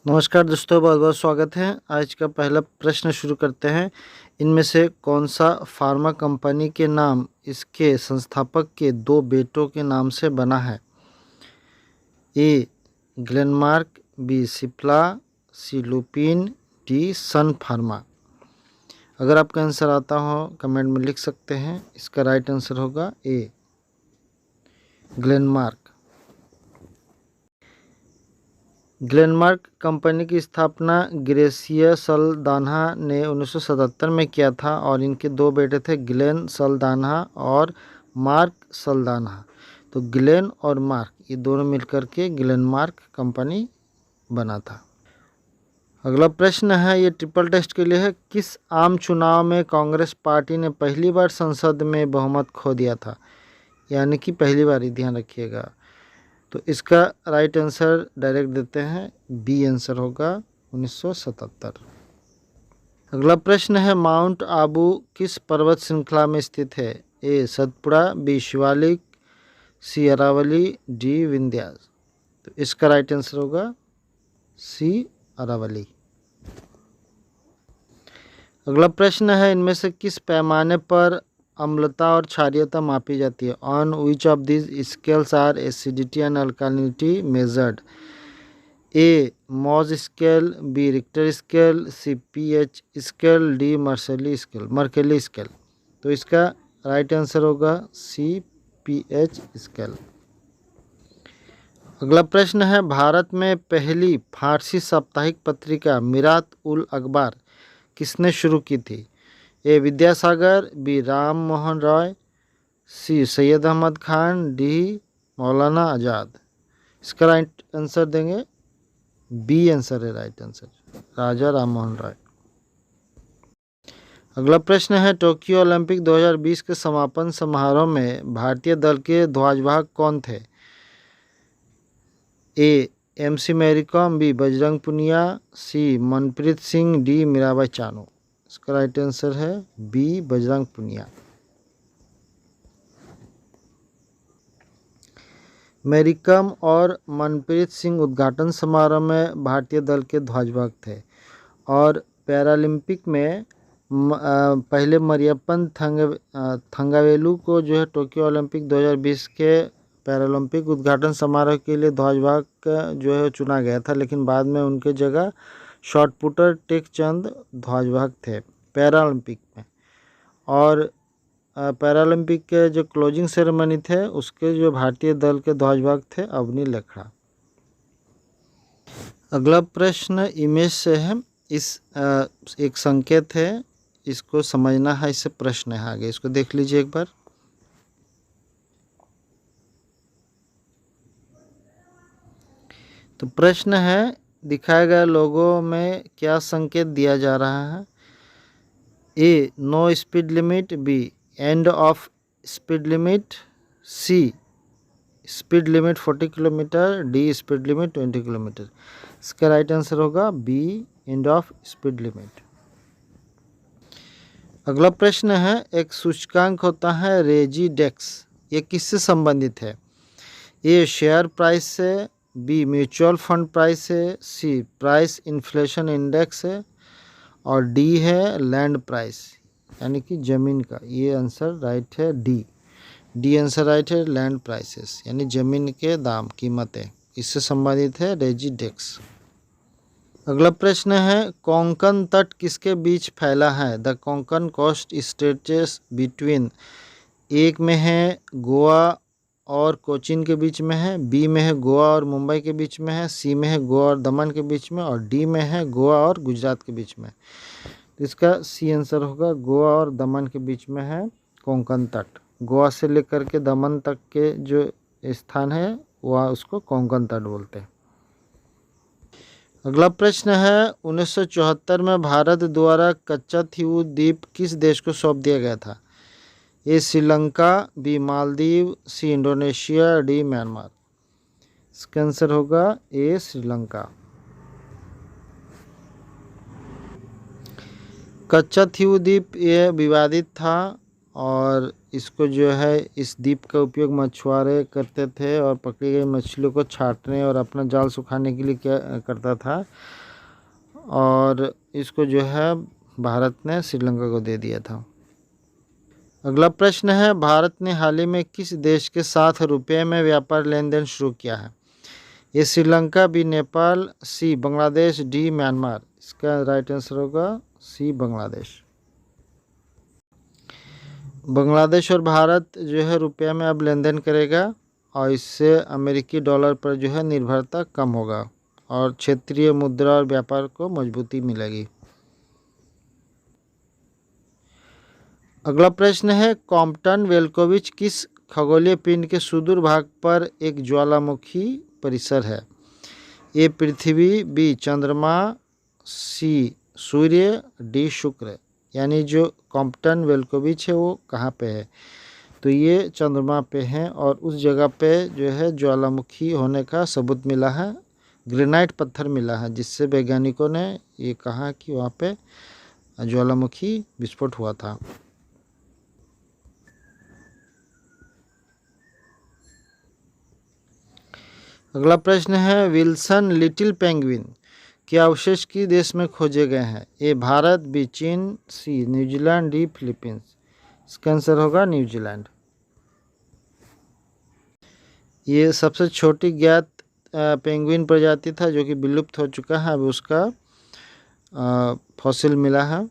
नमस्कार दोस्तों, बहुत बहुत स्वागत है। आज का पहला प्रश्न शुरू करते हैं। इनमें से कौन सा फार्मा कंपनी के नाम इसके संस्थापक के दो बेटों के नाम से बना है? ए ग्लेनमार्क, बी सिप्ला, सी लुपिन, डी सन फार्मा। अगर आपका आंसर आता हो कमेंट में लिख सकते हैं। इसका राइट आंसर होगा ए ग्लेनमार्क। ग्लेनमार्क कंपनी की स्थापना ग्रेसिया सल्दान्हा ने 1977 में किया था और इनके दो बेटे थे, ग्लेन सल्दान्हा और मार्क सल्दान्हा। तो ग्लेन और मार्क ये दोनों मिलकर के ग्लेनमार्क कंपनी बना था। अगला प्रश्न है, ये ट्रिपल टेस्ट के लिए है। किस आम चुनाव में कांग्रेस पार्टी ने पहली बार संसद में बहुमत खो दिया था? यानी कि पहली बार ही, ध्यान रखिएगा। तो इसका राइट आंसर डायरेक्ट देते हैं, बी आंसर होगा 1977। अगला प्रश्न है, माउंट आबू किस पर्वत श्रृंखला में स्थित है? ए सतपुड़ा, बी शिवालिक, सी अरावली, डी विंध्यास। तो इसका राइट आंसर होगा सी अरावली। अगला प्रश्न है, इनमें से किस पैमाने पर अम्लता और क्षारीयता मापी जाती है? On which of this scales are acidity and alkalinity measured? A Mohs scale, B Richter scale, C pH scale, D Mercalli scale. तो इसका राइट आंसर होगा सी पीएच स्केल। अगला प्रश्न है, भारत में पहली फारसी साप्ताहिक पत्रिका मिरात उल अखबार किसने शुरू की थी? ए विद्यासागर, बी राम मोहन रॉय, सी सैयद अहमद खान, डी मौलाना आज़ाद। इसका राइट आंसर देंगे, बी आंसर है राइट आंसर, राजा राम मोहन रॉय। अगला प्रश्न है, टोक्यो ओलंपिक 2020 के समापन समारोह में भारतीय दल के ध्वजवाहक कौन थे? A MC Mary Kom, B Bajrang Punia, C Manpreet Singh, D Mirabai Chanu. इसका राइट आंसर है बी बजरंग पुनिया। मैरी कॉम और मनप्रीत सिंह उद्घाटन समारोह में भारतीय दल के ध्वजवाहक थे। और पैरालंपिक में पहले मरियप्पन थंगावेलु को जो है टोक्यो ओलंपिक 2020 के पैरालंपिक उद्घाटन समारोह के लिए ध्वजवाहक जो है चुना गया था, लेकिन बाद में उनके जगह शॉटपुटर टेकचंद ध्वजवाहक थे पैरालंपिक में। और पैरालंपिक के जो क्लोजिंग सेरेमनी थे उसके जो भारतीय दल के ध्वजवाहक थे अवनी लेखड़ा। अगला प्रश्न इमेज से है। इस एक संकेत है, इसको समझना है, इससे प्रश्न है आगे, इसको देख लीजिए एक बार। तो प्रश्न है, दिखाए गए लोगों में क्या संकेत दिया जा रहा है? A no speed limit, B end of speed limit, C speed limit 40 kilometre, D speed limit 20 kilometre. इसका राइट आंसर होगा B end of speed limit. अगला प्रश्न है, एक सूचकांक होता है रेजिडेक्स, ये किससे संबंधित है? ए शेयर प्राइस से, बी म्यूचुअल फंड प्राइस है, सी प्राइस इन्फ्लेशन इंडेक्स है, और डी है लैंड प्राइस यानी कि ज़मीन का। ये आंसर राइट है डी आंसर राइट है, लैंड प्राइसेस यानी ज़मीन के दाम, कीमतें, इससे संबंधित है रेजिडेक्स। अगला प्रश्न है, कोंकण तट किसके बीच फैला है? The Konkan coast stretches between. एक में है गोवा और कोचीन के बीच में है, बी में है गोवा और मुंबई के बीच में है, सी में है गोवा और दमन के बीच में, और डी में है गोवा और गुजरात के बीच में। तो इसका सी आंसर होगा, गोवा और दमन के बीच में है कोंकण तट। गोवा से लेकर के दमन तक के जो स्थान है वह उसको कोंकण तट बोलते हैं। अगला प्रश्न है, 1974 में भारत द्वारा कच्चाथीवू द्वीप किस देश को सौंप दिया गया था? A Sri Lanka, B Maldives, C Indonesia, D Myanmar. इसका आंसर होगा ए श्रीलंका। कच्चाथीवू द्वीप ये विवादित था और इसको जो है इस द्वीप का उपयोग मछुआरे करते थे और पकड़ी गई मछलियों को छांटने और अपना जाल सुखाने के लिए क्या करता था। और इसको जो है भारत ने श्रीलंका को दे दिया था। अगला प्रश्न है, भारत ने हाल ही में किस देश के साथ रुपये में व्यापार लेन देन शुरू किया है? ए श्रीलंका, बी नेपाल, सी बांग्लादेश, डी म्यांमार। इसका राइट आंसर होगा सी बांग्लादेश। बांग्लादेश और भारत जो है रुपये में अब लेन देन करेगा और इससे अमेरिकी डॉलर पर जो है निर्भरता कम होगा और क्षेत्रीय मुद्रा और व्यापार को मजबूती मिलेगी। अगला प्रश्न है, कॉम्पटन वेल्कोविच किस खगोलीय पिंड के सुदूर भाग पर एक ज्वालामुखी परिसर है? ए पृथ्वी, बी चंद्रमा, सी सूर्य, डी शुक्र। यानी जो कॉम्पटन वेल्कोविच है वो कहाँ पे है? तो ये चंद्रमा पे है और उस जगह पे जो है ज्वालामुखी होने का सबूत मिला है, ग्रेनाइट पत्थर मिला है, जिससे वैज्ञानिकों ने ये कहा कि वहाँ पे ज्वालामुखी विस्फोट हुआ था। अगला प्रश्न है, विल्सन लिटिल पेंगुइन के अवशेष किस देश में खोजे गए हैं? ए भारत, बी चीन, सी न्यूजीलैंड, डी फिलीपींस। इसका आंसर होगा न्यूजीलैंड। ये सबसे छोटी ज्ञात पेंगुइन प्रजाति था जो कि विलुप्त हो चुका है, अब उसका फॉसिल मिला है।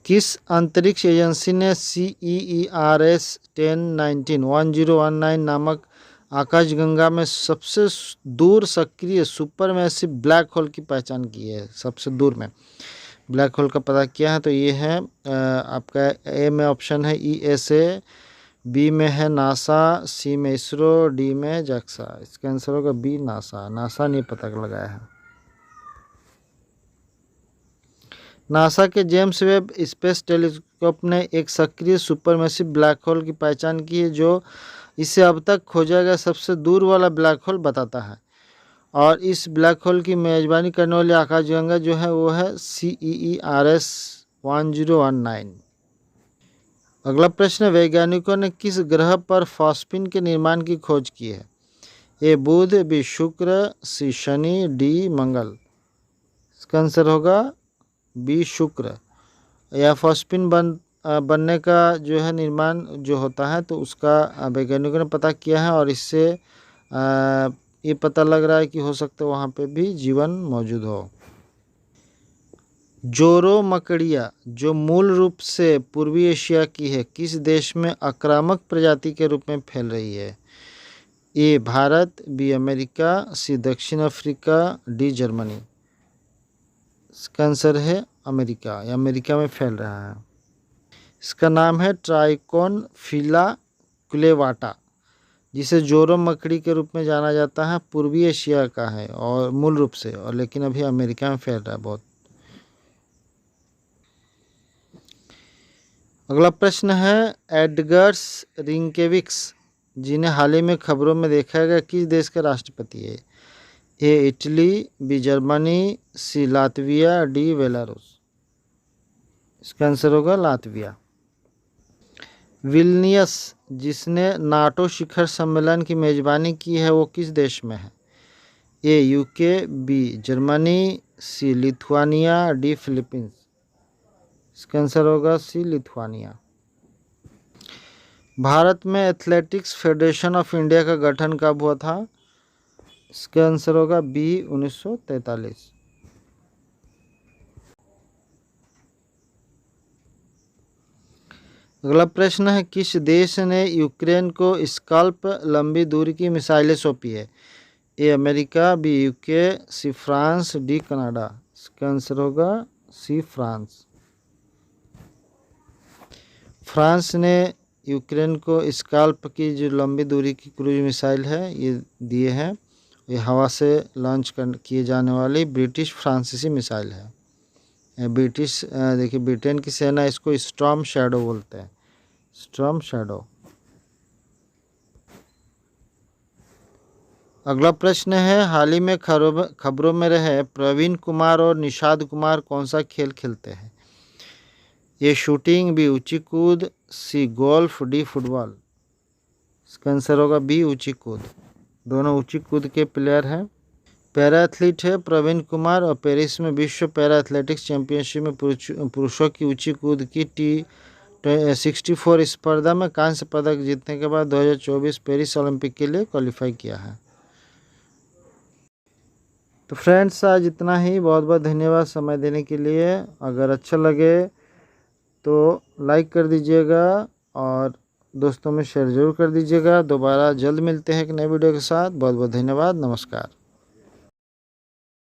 किस अंतरिक्ष एजेंसी ने CEERS 1019 नामक आकाशगंगा में सबसे दूर सक्रिय सुपरमैसिव ब्लैक होल की पहचान की है? सबसे दूर में ब्लैक होल का पता किया है, तो ये है आपका ए में ऑप्शन है ESA, बी में है नासा, सी में इसरो, डी में जैक्सा। इसका आंसर होगा बी नासा। नासा ने पता लगाया है। नासा के जेम्स वेब स्पेस टेलीस्कोप ने एक सक्रिय सुपरमैसिव ब्लैक होल की पहचान की है जो इसे अब तक खोजा गया सबसे दूर वाला ब्लैक होल बताता है। और इस ब्लैक होल की मेजबानी करने वाली आकाशगंगा जो है वो है CEERS 1019। अगला प्रश्न, वैज्ञानिकों ने किस ग्रह पर फॉस्फीन के निर्माण की खोज की है? ए बुध, बी शुक्र, सी शनि, डी मंगल। इसका आंसर होगा बी शुक्र। या फॉस्फीन बनने का जो है निर्माण जो होता है तो उसका वैज्ञानिकों ने पता किया है और इससे ये पता लग रहा है कि हो सकता है वहाँ पे भी जीवन मौजूद हो। जोरो मकड़िया जो मूल रूप से पूर्वी एशिया की है किस देश में आक्रामक प्रजाति के रूप में फैल रही है? ए भारत, बी अमेरिका, सी दक्षिण अफ्रीका, डी जर्मनी। इसका आंसर है अमेरिका। ये अमेरिका में फैल रहा है। इसका नाम है ट्राइकोन फिला क्लेवाटा, जिसे जोरो मकड़ी के रूप में जाना जाता है। पूर्वी एशिया का है और मूल रूप से, और लेकिन अभी अमेरिका में फैल रहा है बहुत। अगला प्रश्न है, एडगर्स रिंकेविक्स जिन्हें हाल ही में खबरों में देखा गया किस देश के राष्ट्रपति है? A Italy, B Germany, C Latvia, D Belarus. इसका आंसर होगा लातविया। विल्नियस जिसने नाटो शिखर सम्मेलन की मेजबानी की है वो किस देश में है? ए UK, बी जर्मनी, सी लिथुआनिया, डी फिलीपींस। इसका आंसर होगा सी लिथुआनिया। भारत में एथलेटिक्स फेडरेशन ऑफ इंडिया का गठन कब हुआ था? इसका आंसर होगा बी 1943। अगला प्रश्न है, किस देश ने यूक्रेन को स्कल्प लंबी दूरी की मिसाइलें सौंपी है? A America, B UK, C France, D Canada. इसका आंसर होगा सी फ्रांस। फ्रांस ने यूक्रेन को स्कल्प की जो लंबी दूरी की क्रूज मिसाइल है ये दिए हैं। ये हवा से लॉन्च किए जाने वाली ब्रिटिश फ्रांसीसी मिसाइल है। ब्रिटिश देखिए ब्रिटेन की सेना इसको स्टॉर्म शैडो बोलते हैं। Storm shadow. अगला प्रश्न है, हाल ही में खबरों में रहे प्रवीण कुमार और निषाद कुमार कौन सा खेल खेलते हैं? ए शूटिंग, बी ऊंची कूद, सी गोल्फ, डी फुटबॉल। इसका आंसर होगा बी ऊंची कूद। दोनों ऊंची कूद के प्लेयर हैं। पैरा एथलीट है प्रवीण कुमार और पेरिस में विश्व पैरा एथलेटिक्स चैंपियनशिप में पुरुषों की ऊंची कूद की T64 स्पर्धा में कांस्य पदक जीतने के बाद 2024 पेरिस ओलंपिक के लिए क्वालिफाई किया है। तो फ्रेंड्स आज इतना ही। बहुत बहुत धन्यवाद समय देने के लिए। अगर अच्छा लगे तो लाइक कर दीजिएगा और दोस्तों में शेयर जरूर कर दीजिएगा। दोबारा जल्द मिलते हैं एक नए वीडियो के साथ। बहुत बहुत धन्यवाद। नमस्कार।